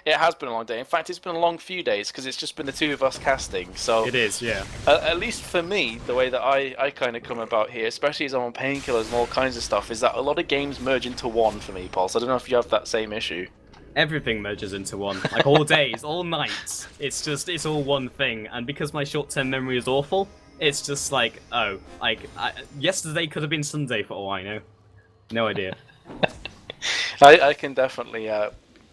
It has been a long day. In fact, it's been a long few days because it's just been the two of us casting. So it is, yeah. At least for me, the way that I kind of come about here, especially as I'm on painkillers and all kinds of stuff, is that a lot of games merge into one for me, Pulse. I don't know if you have that same issue. Everything merges into one. Like all days, all nights. It's all one thing. And because my short-term memory is awful, it's just like, oh, like yesterday could have been Sunday for all I know. No idea. I can definitely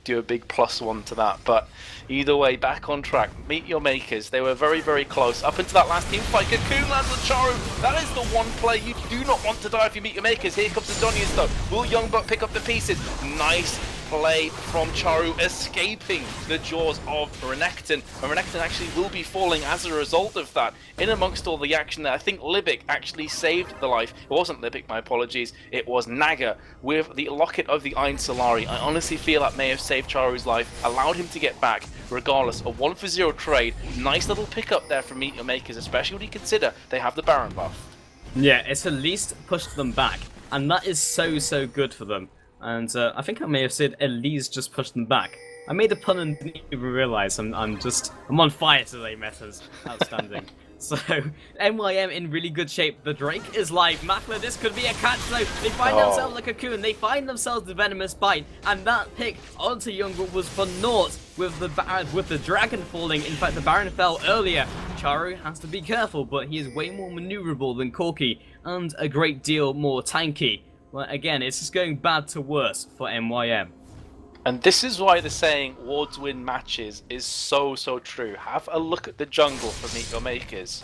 do a big +1 to that, but either way, back on track. Meet Your Makers, they were very, very close up into that last team fight. Cocoon lands on Charu. That is the one play you do not want to die if you Meet Your Makers. Here comes Adonius though. Will Young Buck pick up the pieces? Nice play from Charu, escaping the jaws of Renekton, and Renekton actually will be falling as a result of that. In amongst all the action there, I think Libic actually saved the life. It wasn't Libic, my apologies, it was Naga with the Locket of the Iron Solari. I honestly feel that may have saved Charu's life, allowed him to get back, regardless. A 1-for-0 trade, nice little pickup there from Meet Your Makers, especially when you consider they have the Baron buff. Yeah, it's at least pushed them back, and that is so good for them. And I think I may have said Elise just pushed them back. I made a pun and didn't even realize I'm on fire today, Metas. Outstanding. So, MYM in really good shape. The Drake is live. Makler, this could be a catch though. They find themselves a cocoon. They find themselves the venomous bite. And that pick onto Youngblood was for naught with the dragon falling. In fact, the Baron fell earlier. Charu has to be careful, but he is way more maneuverable than Corki and a great deal more tanky. Well, again, it's just going bad to worse for MYM. And this is why the saying wards win matches is so true. Have a look at the jungle for Meet Your Makers.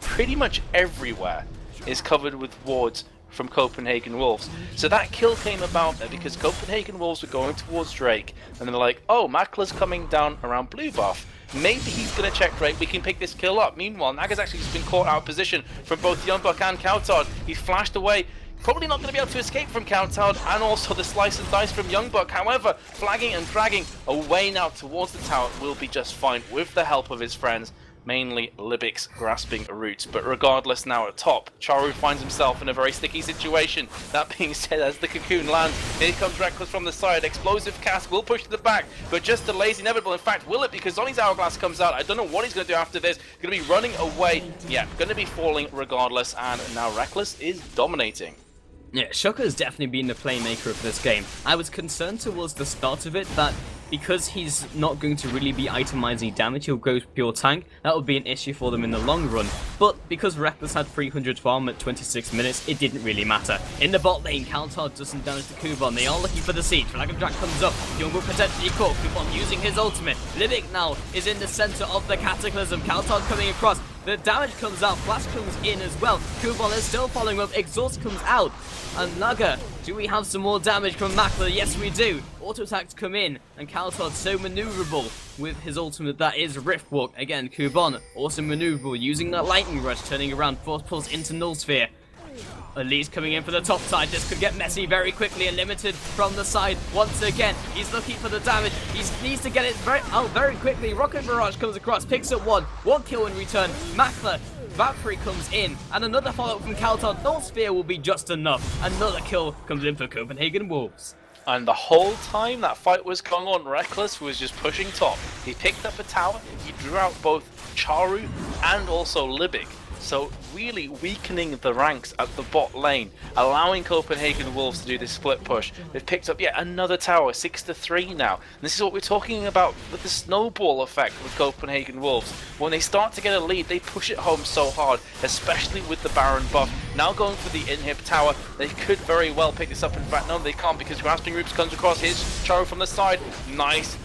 Pretty much everywhere is covered with wards from Copenhagen Wolves. So that kill came about there because Copenhagen Wolves were going towards Drake and they're like, oh, Makler's coming down around blue buff. Maybe he's going to check Drake, we can pick this kill up. Meanwhile, Naga's actually just been caught out of position from both Youngbuck and Coutard. He's flashed away. Probably not going to be able to escape from Coutard and also the slice and dice from Youngbuck. However, flagging and dragging away now towards the tower will be just fine with the help of his friends, mainly Libic's grasping roots. But regardless, now at top, Charu finds himself in a very sticky situation. That being said, as the cocoon lands, here comes Reckless from the side. Explosive cast will push to the back, but just delays inevitable. In fact, will it? Because Zoni's Hourglass comes out. I don't know what he's going to do after this. Going to be running away. Yeah, going to be falling regardless. And now Reckless is dominating. Yeah, Shuka has definitely been the playmaker of this game. I was concerned towards the start of it that because he's not going to really be itemizing damage, he'll go pure tank. That would be an issue for them in the long run. But because Reckless had 300 farm at 26 minutes, it didn't really matter. In the bot lane, Coutard doesn't damage the Kuban. They are looking for the siege. Flag and Drag comes up. Youngbuck potentially caught. Kuban using his ultimate. Libic now is in the center of the Cataclysm. Coutard coming across. The damage comes out, Flash comes in as well. Kuban is still following up, Exhaust comes out. And Naga, do we have some more damage from Makler? Yes, we do. Auto attacks come in, and Coutard so maneuverable with his ultimate that is Riftwalk. Again, Kuban also maneuverable, using that lightning rush, turning around, force pulls into Null Sphere. Elise coming in for the top side. This could get messy very quickly and limited from the side. Once again, he's looking for the damage. He needs to get it very quickly. Rocket Barrage comes across, picks up one kill in return. Makler, Valkyrie comes in, and another follow-up from Coutard. Null Sphere will be just enough. Another kill comes in for Copenhagen Wolves. And the whole time that fight was going on, Reckless was just pushing top. He picked up a tower, he drew out both Charu and also Libic. So really weakening the ranks at the bot lane, allowing Copenhagen Wolves to do this split push. They've picked up yet another tower, 6-3 now. And this is what we're talking about with the snowball effect with Copenhagen Wolves. When they start to get a lead, they push it home so hard, especially with the Baron buff. Now going for the inhib tower, they could very well pick this up. In fact, no, they can't because Grasping Roots comes across. Here's Charu from the side. Nice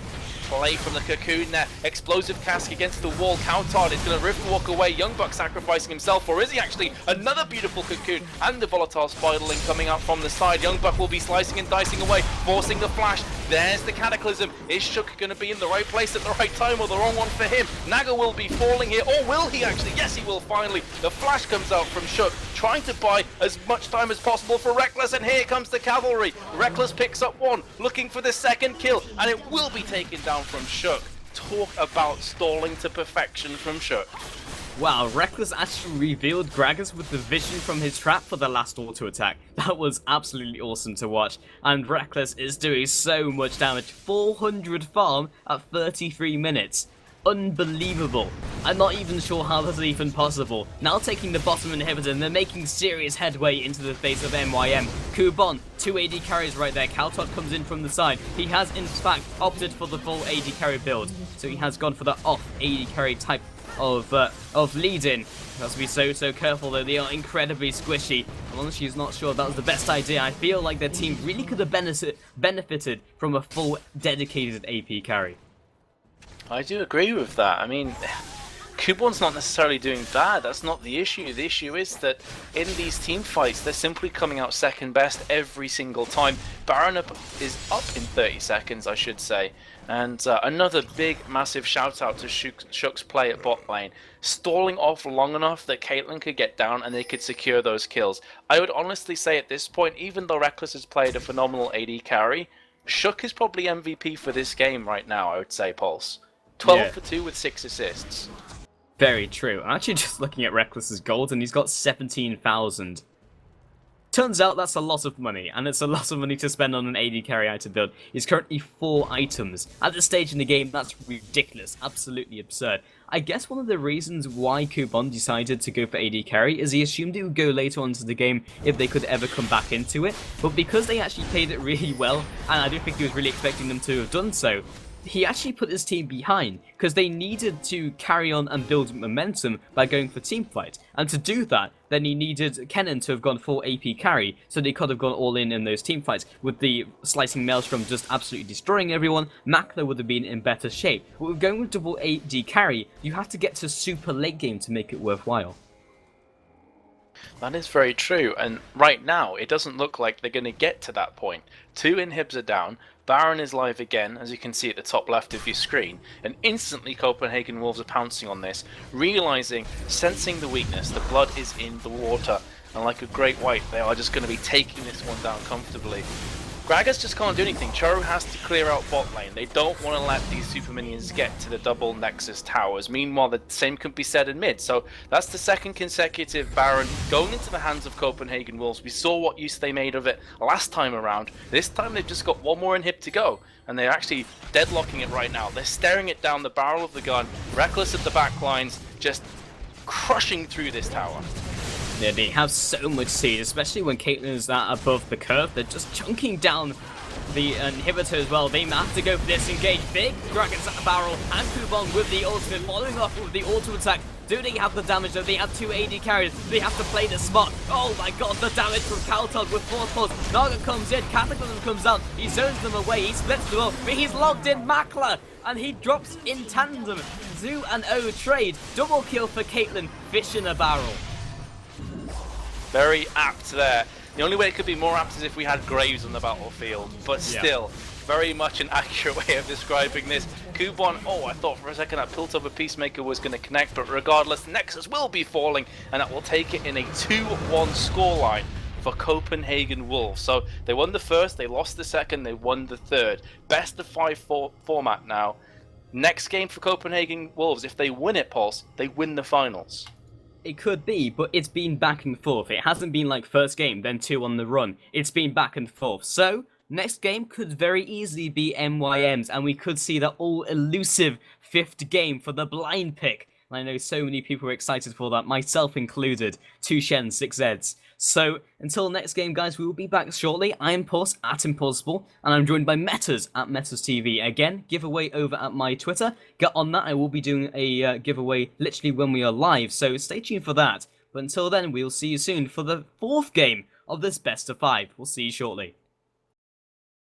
play from the cocoon there. Explosive cask against the wall. Coutard is going to Riftwalk away. Youngbuck sacrificing himself, or is he actually? Another beautiful cocoon and the volatile spiderling coming out from the side. Youngbuck will be slicing and dicing away, forcing the flash. There's the Cataclysm. Is Shook going to be in the right place at the right time, or the wrong one for him? Naga will be falling here, or will he actually? Yes, he will finally. The flash comes out from Shook, trying to buy as much time as possible for Reckless, and here comes the cavalry. Reckless picks up one, looking for the second kill, and it will be taken down from Shook. Talk about stalling to perfection from Shook. Wow, Reckless actually revealed Gragas with the vision from his trap for the last auto attack. That was absolutely awesome to watch. And Reckless is doing so much damage. 400 farm at 33 minutes. Unbelievable. I'm not even sure how that's even possible. Now taking the bottom inhibitor, and they're making serious headway into the face of MYM. Kuban, 2 AD carries right there. Coutard comes in from the side. He has in fact opted for the full AD carry build. So he has gone for the off AD carry type of lead-in. He has to be so careful though. They are incredibly squishy. And honestly, he's not sure that was the best idea. I feel like their team really could have benefited from a full dedicated AP carry. I do agree with that. I mean, Kuban's not necessarily doing bad. That's not the issue. The issue is that in these team fights, they're simply coming out second best every single time. Baron is up in 30 seconds, I should say. And another big, massive shout out to Shook's play at bot lane. Stalling off long enough that Caitlyn could get down and they could secure those kills. I would honestly say at this point, even though Reckless has played a phenomenal AD carry, Shook is probably MVP for this game right now, I would say, Pulse. 12 for 2 with 6 assists. Very true. I'm actually just looking at Reckless's gold, and he's got 17,000. Turns out that's a lot of money, and it's a lot of money to spend on an AD carry item build. It's currently 4 items. At this stage in the game, that's ridiculous, absolutely absurd. I guess one of the reasons why Coupon decided to go for AD carry is he assumed it would go later on into the game if they could ever come back into it, but because they actually played it really well, and I don't think he was really expecting them to have done so, he actually put his team behind, because they needed to carry on and build momentum by going for teamfight. And to do that, then he needed Kennen to have gone full AP carry, so they could have gone all in those teamfights. With the slicing Maelstrom just absolutely destroying everyone, Makler would have been in better shape. But with going with double AD carry, you have to get to super late game to make it worthwhile. That is very true, and right now it doesn't look like they're going to get to that point. 2 inhibs are down, Baron is live again, as you can see at the top left of your screen, and instantly Copenhagen Wolves are pouncing on this, realizing, sensing the weakness, the blood is in the water, and like a great white, they are just going to be taking this one down comfortably. Gragas just can't do anything. Choro has to clear out bot lane. They don't want to let these super minions get to the double Nexus towers. Meanwhile, the same can be said in mid. So that's the second consecutive Baron going into the hands of Copenhagen Wolves. We saw what use they made of it last time around. This time they've just got one more inhib to go. And they're actually deadlocking it right now. They're staring it down the barrel of the gun. Reckless at the back lines, just crushing through this tower. Yeah, they have so much speed, especially when Caitlyn is that above the curve. They're just chunking down the inhibitor as well. They have to go for this engage. Big Dragons at the barrel, and Kubon with the ultimate, following off with the auto attack. Do they have the damage though? They have 2 AD carries. They have to play this smart. Oh my god, the damage from Kaltog with 4 pulls. Naga comes in, Cataclysm comes out. He zones them away, he splits them up, but he's logged in Makler, and he drops in tandem. Zoo and O trade. Double kill for Caitlyn, fish in a barrel. Very apt there. The only way it could be more apt is if we had Graves on the battlefield, but still, very much an accurate way of describing this. Kubon, oh, I thought for a second that Piltover Peacemaker was going to connect, but regardless, Nexus will be falling, and that will take it in a 2-1 scoreline for Copenhagen Wolves. So they won the first, they lost the second, they won the third. Best of 5 format now. Next game for Copenhagen Wolves, if they win it, Pulse, they win the finals. It could be, but it's been back and forth. It hasn't been like first game, then 2 on the run. It's been back and forth. So, next game could very easily be MYM's, and we could see that all elusive 5th game for the blind pick. And I know so many people are excited for that, myself included. 2 Shen, 6 Zeds. So, until next game, guys, we will be back shortly. I am Pulse at Impossible, and I'm joined by Metas at Metas TV. Again, giveaway over at my Twitter. Get on that, I will be doing a giveaway literally when we are live, so stay tuned for that. But until then, we'll see you soon for the 4th game of this best of 5. We'll see you shortly.